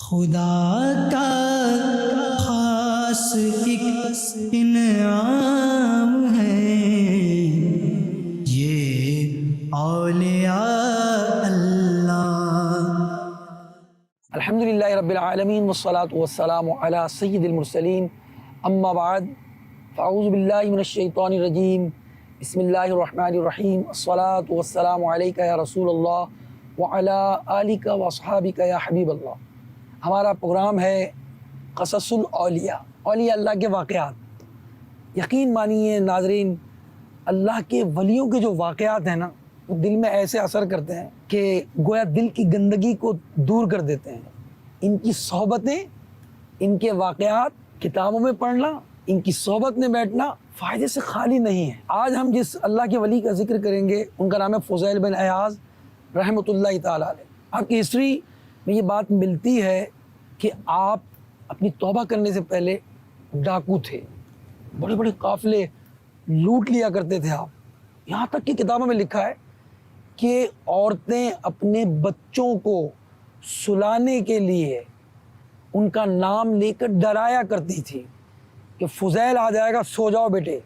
خدا کا خاص ایک انعام ہے یہ اولیاء اللہ۔ الحمدللہ رب العالمین والصلاة والسلام علی سید المرسلین، اما بعد فاعوذ باللہ من الشیطان الرجیم، بسم اللہ الرحمن الرحیم، الصلاة والسلام علیکہ یا رسول اللہ وعلی آلک واصحابک یا حبیب اللہ۔ ہمارا پروگرام ہے قصص الاولیاء، اولیاء اللہ کے واقعات۔ یقین مانیے ناظرین، اللہ کے ولیوں کے جو واقعات ہیں نا، وہ دل میں ایسے اثر کرتے ہیں کہ گویا دل کی گندگی کو دور کر دیتے ہیں۔ ان کی صحبتیں، ان کے واقعات کتابوں میں پڑھنا، ان کی صحبت میں بیٹھنا فائدے سے خالی نہیں ہے۔ آج ہم جس اللہ کے ولی کا ذکر کریں گے ان کا نام ہے فضیل بن عیاض رحمۃ اللہ تعالیٰ علیہ۔ آپ کی ہسٹری میں یہ بات ملتی ہے کہ آپ اپنی توبہ کرنے سے پہلے ڈاکو تھے، بڑے بڑے قافلے لوٹ لیا کرتے تھے آپ۔ یہاں تک کہ کتابوں میں لکھا ہے کہ عورتیں اپنے بچوں کو سلانے کے لیے ان کا نام لے کر ڈرایا کرتی تھی کہ فضیل آ جائے گا، سو جاؤ بیٹے۔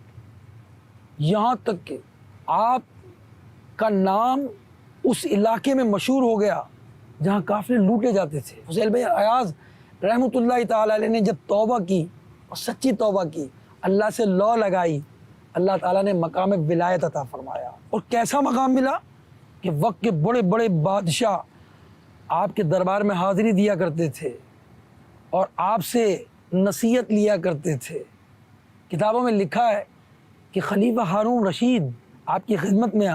یہاں تک کہ آپ کا نام اس علاقے میں مشہور ہو گیا جہاں قافلے لوٹے جاتے تھے۔ فضیل بن عیاض رحمۃ اللہ تعالیٰ علیہ نے جب توبہ کی اور سچی توبہ کی، اللہ سے لو لگائی، اللہ تعالیٰ نے مقام ولایت عطا فرمایا۔ اور کیسا مقام ملا کہ وقت کے بڑے بڑے بادشاہ آپ کے دربار میں حاضری دیا کرتے تھے اور آپ سے نصیحت لیا کرتے تھے۔ کتابوں میں لکھا ہے کہ خلیفہ ہارون رشید آپ کی خدمت میں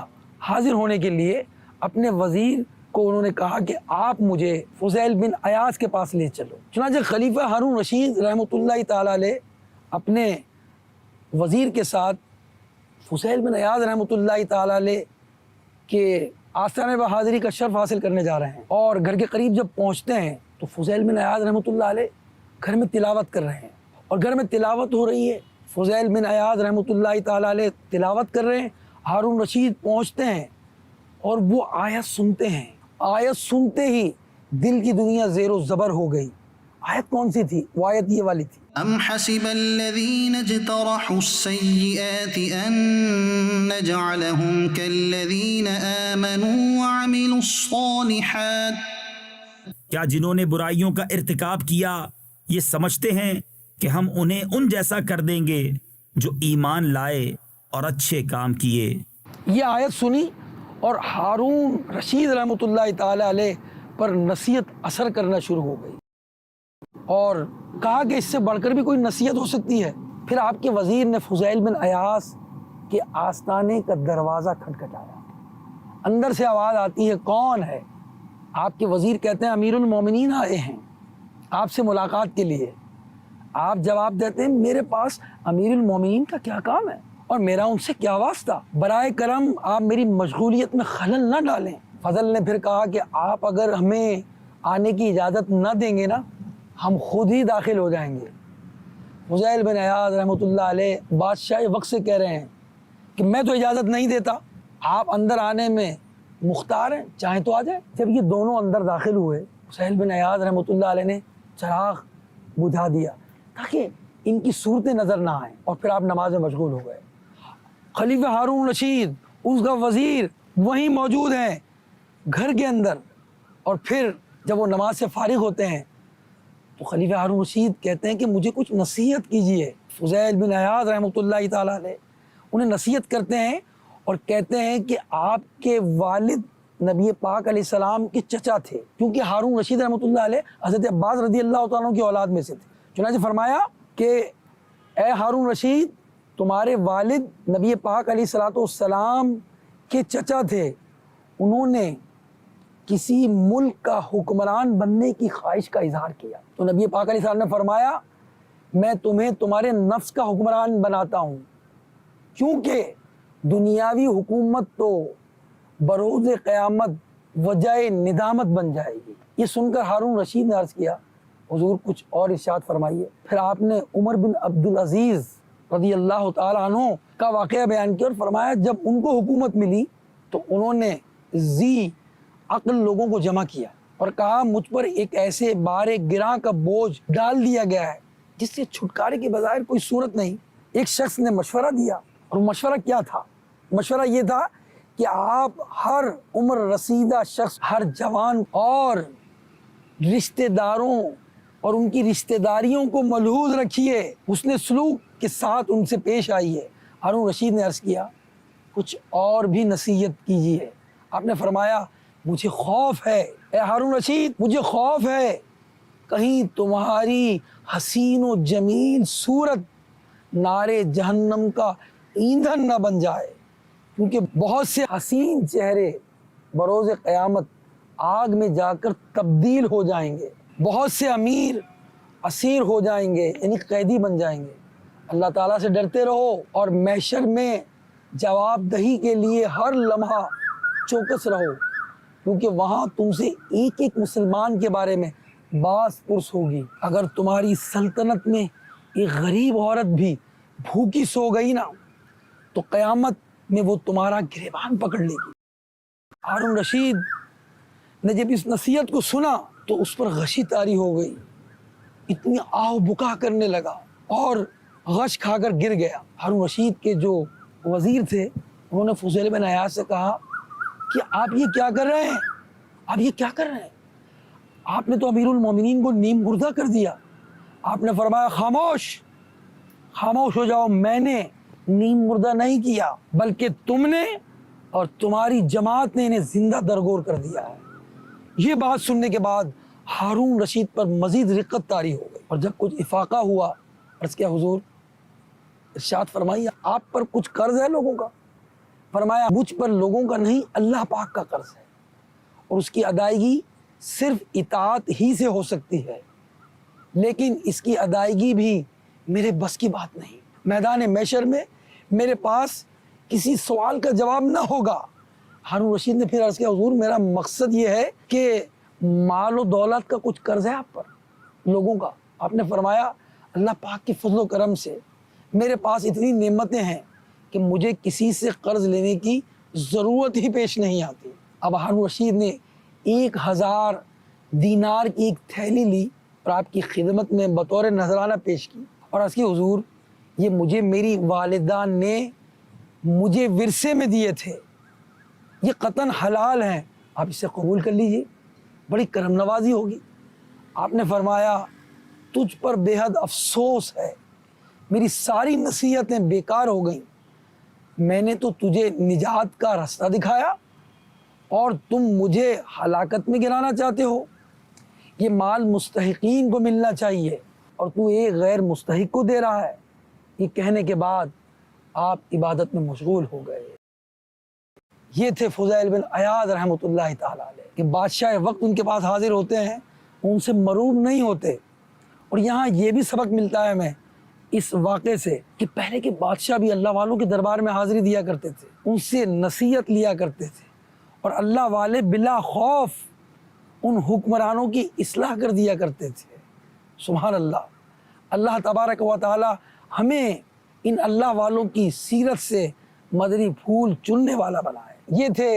حاضر ہونے کے لیے اپنے وزیر کو انہوں نے کہا کہ آپ مجھے فضیل بن عیاض کے پاس لے چلو۔ چنانچہ خلیفہ ہارون رشید رحمۃ اللہ تعالیٰ علیہ اپنے وزیر کے ساتھ فضیل بن عیاض رحمۃ اللہ تعالیٰ علیہ کے آستانے پر حاضری کا شرف حاصل کرنے جا رہے ہیں، اور گھر کے قریب جب پہنچتے ہیں تو فضیل بن عیاض رحمۃ اللہ علیہ گھر میں تلاوت کر رہے ہیں، اور گھر میں تلاوت ہو رہی ہے، فضیل بن عیاض رحمۃ اللہ تعالیٰ علیہ تلاوت کر رہے ہیں۔ ہارون رشید پہنچتے ہیں اور وہ آیت سنتے ہیں۔ آیت سنتے ہی دل کی دنیا زیر و زبر ہو گئی۔ آیت کون سی تھی؟ وہ آیت یہ والی تھی، ام حسب الذین اجترحوا السیئات ان نجعلهم كالذین آمنوا وعملوا الصالحات۔ کیا جنہوں نے برائیوں کا ارتکاب کیا یہ سمجھتے ہیں کہ ہم انہیں ان جیسا کر دیں گے جو ایمان لائے اور اچھے کام کیے۔ یہ آیت سنی اور ہارون رشید رحمۃ اللہ تعالیٰ علیہ پر نصیحت اثر کرنا شروع ہو گئی، اور کہا کہ اس سے بڑھ کر بھی کوئی نصیحت ہو سکتی ہے۔ پھر آپ کے وزیر نے فضیل بن عیاض کے آستانے کا دروازہ کھٹکھٹایا۔ اندر سے آواز آتی ہے، کون ہے؟ آپ کے وزیر کہتے ہیں امیر المومنین آئے ہیں آپ سے ملاقات کے لیے۔ آپ جواب دیتے ہیں میرے پاس امیر المومنین کا کیا کام ہے اور میرا ان سے کیا واسطہ، برائے کرم آپ میری مشغولیت میں خلل نہ ڈالیں۔ فضل نے پھر کہا کہ آپ اگر ہمیں آنے کی اجازت نہ دیں گے نا، ہم خود ہی داخل ہو جائیں گے۔ فضیل بن عیاض رحمۃ اللہ علیہ بادشاہ وقت سے کہہ رہے ہیں کہ میں تو اجازت نہیں دیتا، آپ اندر آنے میں مختار ہیں، چاہیں تو آ جائیں۔ جب یہ دونوں اندر داخل ہوئے، فضیل بن عیاض رحمۃ اللہ علیہ نے چراغ بجھا دیا تاکہ ان کی صورتیں نظر نہ آئیں، اور پھر آپ نماز میں مشغول ہو گئے۔ خلیفہ ہارون رشید، اس کا وزیر وہیں موجود ہیں گھر کے اندر، اور پھر جب وہ نماز سے فارغ ہوتے ہیں تو خلیفہ ہارون رشید کہتے ہیں کہ مجھے کچھ نصیحت کیجیے۔ فضیل بن عیاض رحمۃ اللہ تعالیٰ علیہ انہیں نصیحت کرتے ہیں اور کہتے ہیں کہ آپ کے والد نبی پاک علیہ السلام کے چچا تھے، کیونکہ ہارون رشید رحمۃ اللہ علیہ حضرت عباس رضی اللہ تعالیٰ کی اولاد میں سے تھے۔ چنانچہ فرمایا کہ اے ہارون رشید، تمہارے والد نبی پاک علیہ السلام کے چچا تھے، انہوں نے کسی ملک کا حکمران بننے کی خواہش کا اظہار کیا، تو نبی پاک علیہ السلام نے فرمایا میں تمہیں تمہارے نفس کا حکمران بناتا ہوں، کیونکہ دنیاوی حکومت تو بروز قیامت وجہ ندامت بن جائے گی۔ یہ سن کر ہارون رشید نے عرض کیا حضور کچھ اور ارشاد فرمائیے۔ پھر آپ نے عمر بن عبدالعزیز رضی اللہ تعالیٰ عنہ کا واقعہ بیان کیا اور فرمایا جب ان کو حکومت ملی تو انہوں نے ذی عقل لوگوں کو جمع کیا اور کہا مجھ پر ایک ایسے بار گراں کا بوجھ ڈال دیا گیا ہے جس سے چھٹکارے کے بظاہر کوئی صورت نہیں۔ ایک شخص نے مشورہ دیا، اور مشورہ کیا تھا؟ مشورہ یہ تھا کہ آپ ہر عمر رسیدہ شخص، ہر جوان اور رشتہ داروں اور ان کی رشتہ داریوں کو ملحوظ رکھیے، حسن سلوک کے ساتھ ان سے پیش آئیے۔ ہارون رشید نے عرض کیا کچھ اور بھی نصیحت کیجیے۔ آپ نے فرمایا مجھے خوف ہے اے ہارون رشید، مجھے خوف ہے کہیں تمہاری حسین و جمیل صورت نارے جہنم کا ایندھن نہ بن جائے، کیونکہ بہت سے حسین چہرے بروز قیامت آگ میں جا کر تبدیل ہو جائیں گے، بہت سے امیر اسیر ہو جائیں گے، یعنی قیدی بن جائیں گے۔ اللہ تعالیٰ سے ڈرتے رہو اور محشر میں جواب دہی کے لیے ہر لمحہ چوکس رہو، کیونکہ وہاں تم سے ایک ایک مسلمان کے بارے میں باز پرس ہوگی۔ اگر تمہاری سلطنت میں ایک غریب عورت بھی بھوکی سو گئی نا تو قیامت میں وہ تمہارا گریبان پکڑ لے گی۔ ہارون رشید نے جب اس نصیحت کو سنا تو اس پر غشی طاری ہو گئی، اتنی آہ بکا کرنے لگا اور غش کھا کر گر گیا۔ ہارون رشید کے جو وزیر تھے انہوں نے فضیل بن عیاض سے کہا کہ آپ یہ کیا کر رہے ہیں؟ آپ یہ کیا کر رہے ہیں؟ آپ نے تو امیر المومنین کو نیم مردہ کر دیا۔ آپ نے فرمایا خاموش، خاموش ہو جاؤ، میں نے نیم مردہ نہیں کیا بلکہ تم نے اور تمہاری جماعت نے انہیں زندہ درگور کر دیا ہے۔ یہ بات سننے کے بعد ہارون رشید پر مزید رقت طاری ہو گئی، اور جب کچھ افاقہ ہوا عرض کیا حضور ارشاد فرمائیے آپ پر کچھ قرض ہے لوگوں کا؟ فرمایا مجھ پر لوگوں کا نہیں، اللہ پاک کا قرض ہے، اور اس کی ادائیگی صرف اطاعت ہی سے ہو سکتی ہے، لیکن اس کی ادائیگی بھی میرے بس کی بات نہیں۔ میدان محشر میں میرے پاس کسی سوال کا جواب نہ ہوگا۔ ہارون رشید نے پھر عرض کیا حضور میرا مقصد یہ ہے کہ مال و دولت کا کچھ قرض ہے آپ پر لوگوں کا؟ آپ نے فرمایا اللہ پاک کے فضل و کرم سے میرے پاس اتنی نعمتیں ہیں کہ مجھے کسی سے قرض لینے کی ضرورت ہی پیش نہیں آتی۔ اب ہارون رشید نے 1000 دینار کی ایک تھیلی لی اور آپ کی خدمت میں بطور نذرانہ پیش کی، اور عرض کی حضور یہ مجھے میری والدہ نے مجھے ورثے میں دیے تھے، یہ قطعاً حلال ہیں، آپ اسے قبول کر لیجئے، بڑی کرم نوازی ہوگی۔ آپ نے فرمایا تجھ پر بے حد افسوس ہے، میری ساری نصیحتیں بیکار ہو گئیں، میں نے تو تجھے نجات کا راستہ دکھایا اور تم مجھے ہلاکت میں گرانا چاہتے ہو۔ یہ مال مستحقین کو ملنا چاہیے اور تو ایک غیر مستحق کو دے رہا ہے۔ یہ کہنے کے بعد آپ عبادت میں مشغول ہو گئے۔ یہ تھے فضیل بن عیاض رحمۃ اللہ تعالیٰ علیہ کہ بادشاہ وقت ان کے پاس حاضر ہوتے ہیں، ان سے مروب نہیں ہوتے۔ اور یہاں یہ بھی سبق ملتا ہے ہمیں اس واقعے سے کہ پہلے کے بادشاہ بھی اللہ والوں کے دربار میں حاضری دیا کرتے تھے، ان سے نصیحت لیا کرتے تھے، اور اللہ والے بلا خوف ان حکمرانوں کی اصلاح کر دیا کرتے تھے۔ سبحان اللہ۔ اللہ تبارک و تعالی ہمیں ان اللہ والوں کی سیرت سے مدنی پھول چننے والا بنائے۔ یہ تھے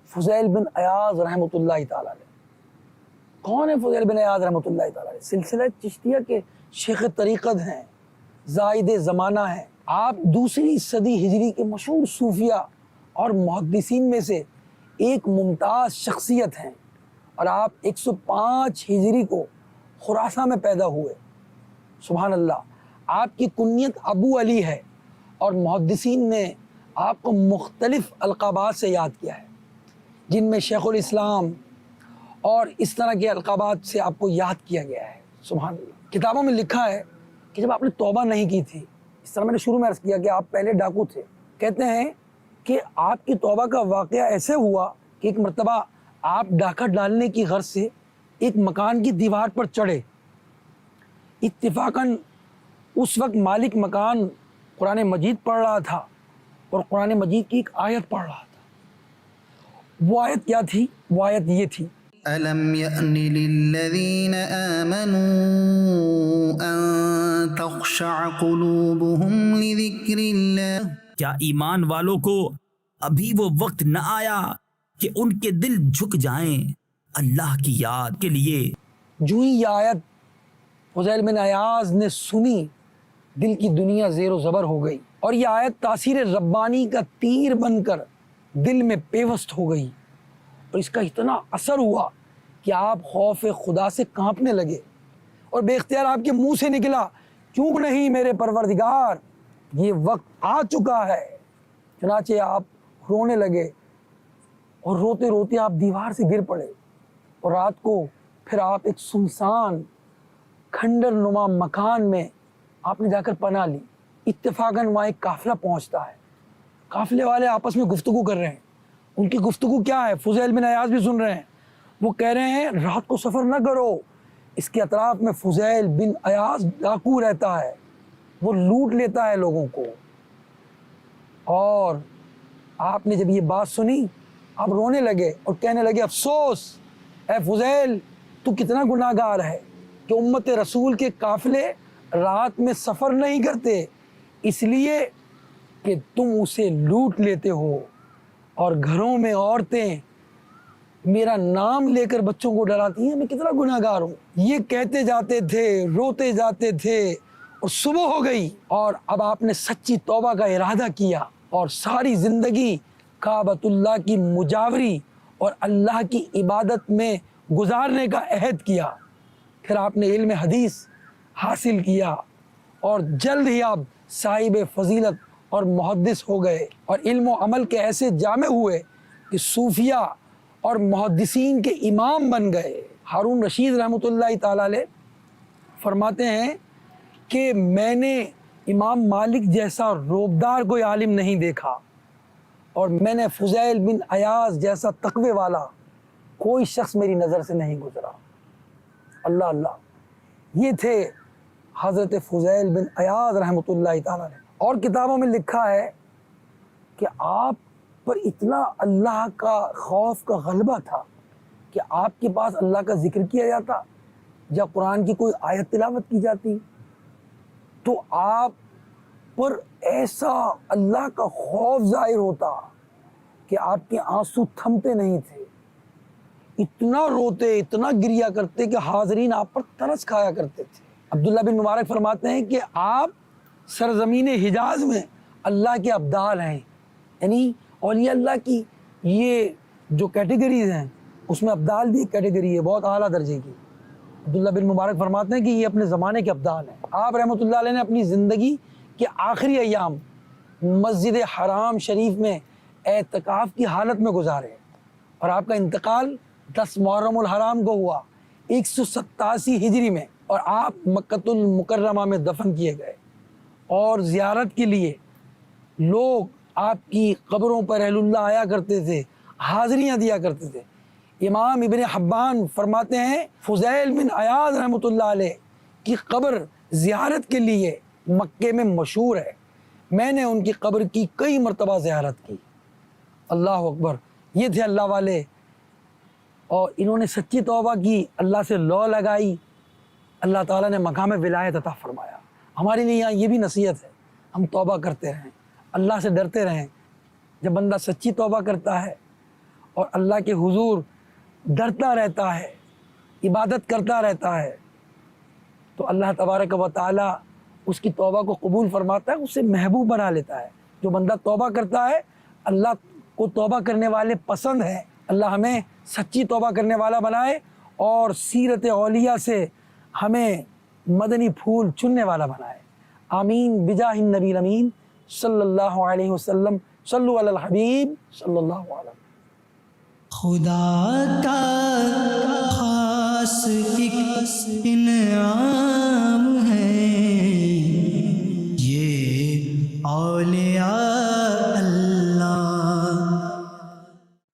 فضیل بن عیاض رحمۃ اللہ تعالیٰ علیہ۔ کون ہے فضیل بن عیاض رحمۃ اللہ تعالیٰ علیہ؟ سلسلہ چشتیہ کے شیخ طریقت ہیں، زائد زمانہ ہیں۔ آپ 2 صدی ہجری کے مشہور صوفیہ اور محدثین میں سے ایک ممتاز شخصیت ہیں، اور آپ 105 ہجری کو خراسان میں پیدا ہوئے۔ سبحان اللہ۔ آپ کی کنیت ابو علی ہے، اور محدثین نے آپ کو مختلف القابات سے یاد کیا ہے، جن میں شیخ الاسلام اور اس طرح کے القابات سے آپ کو یاد کیا گیا ہے۔ سبحان اللہ۔ کتابوں میں لکھا ہے کہ جب آپ نے توبہ نہیں کی تھی، اس طرح میں نے شروع میں عرض کیا کہ آپ پہلے ڈاکو تھے، کہتے ہیں کہ آپ کی توبہ کا واقعہ ایسے ہوا کہ ایک مرتبہ آپ ڈاکہ ڈالنے کی غرض سے ایک مکان کی دیوار پر چڑھے۔ اتفاقاً اس وقت مالک مکان قرآن مجید پڑھ رہا تھا اور قرآن مجید کی ایک آیت پڑھ رہا تھا۔ وہ آیت کیا تھی؟ وہ آیت یہ تھی أَلَمْ يَأْنِ لِلَّذِينَ آمَنُوا أَن تَخْشَعَ قُلُوبُهُمْ لِذِكْرِ اللَّهِ کیا ایمان والوں کو ابھی وہ وقت نہ آیا کہ ان کے دل جھک جائیں اللہ کی یاد کے لیے۔ جو ہی یہ آیت فضیل بن عیاض نے سنی، دل کی دنیا زیر و زبر ہو گئی، اور یہ آیت تاثیر ربانی کا تیر بن کر دل میں پیوست ہو گئی، اور اس کا اتنا اثر ہوا کہ آپ خوف خدا سے کانپنے لگے، اور بے اختیار آپ کے منہ سے نکلا، کیوں نہیں میرے پروردگار، یہ وقت آ چکا ہے۔ چنانچہ آپ رونے لگے، اور روتے روتے آپ دیوار سے گر پڑے، اور رات کو پھر آپ ایک سنسان کھنڈر نما مکان میں آپ نے جا کر پناہ لی۔ اتفاقاً وہاں ایک قافلہ پہنچتا ہے، قافلے والے آپس میں گفتگو کر رہے ہیں۔ ان کی گفتگو کیا ہے؟ فضیل بن عیاض بھی سن رہے ہیں۔ وہ کہہ رہے ہیں رات کو سفر نہ کرو، اس کے اطراف میں فضیل بن عیاض ڈاکو رہتا ہے، وہ لوٹ لیتا ہے لوگوں کو۔ اور آپ نے جب یہ بات سنی، آپ رونے لگے اور کہنے لگے افسوس اے فضیل، تو کتنا گناہ گار ہے کہ امت رسول کے قافلے رات میں سفر نہیں کرتے، اس لیے کہ تم اسے لوٹ لیتے ہو، اور گھروں میں عورتیں میرا نام لے کر بچوں کو ڈراتی ہیں، میں کتنا گناہ گار ہوں۔ یہ کہتے جاتے تھے، روتے جاتے تھے، اور صبح ہو گئی، اور اب آپ نے سچی توبہ کا ارادہ کیا، اور ساری زندگی کعبۃ اللہ کی مجاوری اور اللہ کی عبادت میں گزارنے کا عہد کیا۔ پھر آپ نے علم حدیث حاصل کیا، اور جلد ہی آپ صاحب فضیلت اور محدث ہو گئے، اور علم و عمل کے ایسے جامع ہوئے کہ صوفیہ اور محدثین کے امام بن گئے۔ ہارون رشید رحمۃ اللہ تعالیٰ علیہ فرماتے ہیں کہ میں نے امام مالک جیسا روبدار کوئی عالم نہیں دیکھا، اور میں نے فضیل بن عیاض جیسا تقوی والا کوئی شخص میری نظر سے نہیں گزرا۔ اللہ اللہ، یہ تھے حضرت فضیل بن عیاض رحمۃ اللہ تعالیٰ علیہ۔ اور کتابوں میں لکھا ہے کہ آپ پر اتنا اللہ کا خوف کا غلبہ تھا کہ آپ کے پاس اللہ کا ذکر کیا جاتا یا قرآن کی کوئی آیت تلاوت کی جاتی تو آپ پر ایسا اللہ کا خوف ظاہر ہوتا کہ آپ کے آنسو تھمتے نہیں تھے، اتنا روتے، اتنا گریا کرتے کہ حاضرین آپ پر ترس کھایا کرتے تھے۔ عبداللہ بن مبارک فرماتے ہیں کہ آپ سرزمین حجاز میں اللہ کے ابدال ہیں، یعنی اولیاء اللہ کی یہ جو کیٹیگریز ہیں اس میں ابدال بھی ایک کیٹیگری ہے بہت اعلیٰ درجے کی۔ عبداللہ بن مبارک فرماتے ہیں کہ یہ اپنے زمانے کے ابدال ہیں۔ آپ رحمۃ اللہ علیہ نے اپنی زندگی کے آخری ایام مسجد حرام شریف میں اعتکاف کی حالت میں گزارے، اور آپ کا انتقال 10 محرم الحرام کو ہوا 187 ہجری میں، اور آپ مکۃ المکرمہ میں دفن کیے گئے، اور زیارت کے لیے لوگ آپ کی قبروں پر اہل اللہ آیا کرتے تھے، حاضریاں دیا کرتے تھے۔ امام ابن حبان فرماتے ہیں فضیل بن عیاض رحمۃ اللہ علیہ کی قبر زیارت کے لیے مکے میں مشہور ہے، میں نے ان کی قبر کی کئی مرتبہ زیارت کی۔ اللہ اکبر، یہ تھے اللہ والے، اور انہوں نے سچی توبہ کی، اللہ سے لو لگائی، اللہ تعالیٰ نے مقام ولایت عطا فرمایا۔ ہمارے لیے یہاں یہ بھی نصیحت ہے، ہم توبہ کرتے رہیں، اللہ سے ڈرتے رہیں۔ جب بندہ سچی توبہ کرتا ہے اور اللہ کے حضور ڈرتا رہتا ہے، عبادت کرتا رہتا ہے، تو اللہ تبارک و تعالیٰ اس کی توبہ کو قبول فرماتا ہے، اسے محبوب بنا لیتا ہے۔ جو بندہ توبہ کرتا ہے اللہ کو توبہ کرنے والے پسند ہیں۔ اللہ ہمیں سچی توبہ کرنے والا بنائے، اور سیرت اولیاء سے ہمیں مدنی پھول چننے والا بنائے۔ آمین بجاہ النبی الامین صلی اللہ علیہ وسلم۔ صلو علی الحبیب صلی اللہ علیہ وسلم۔ خدا کا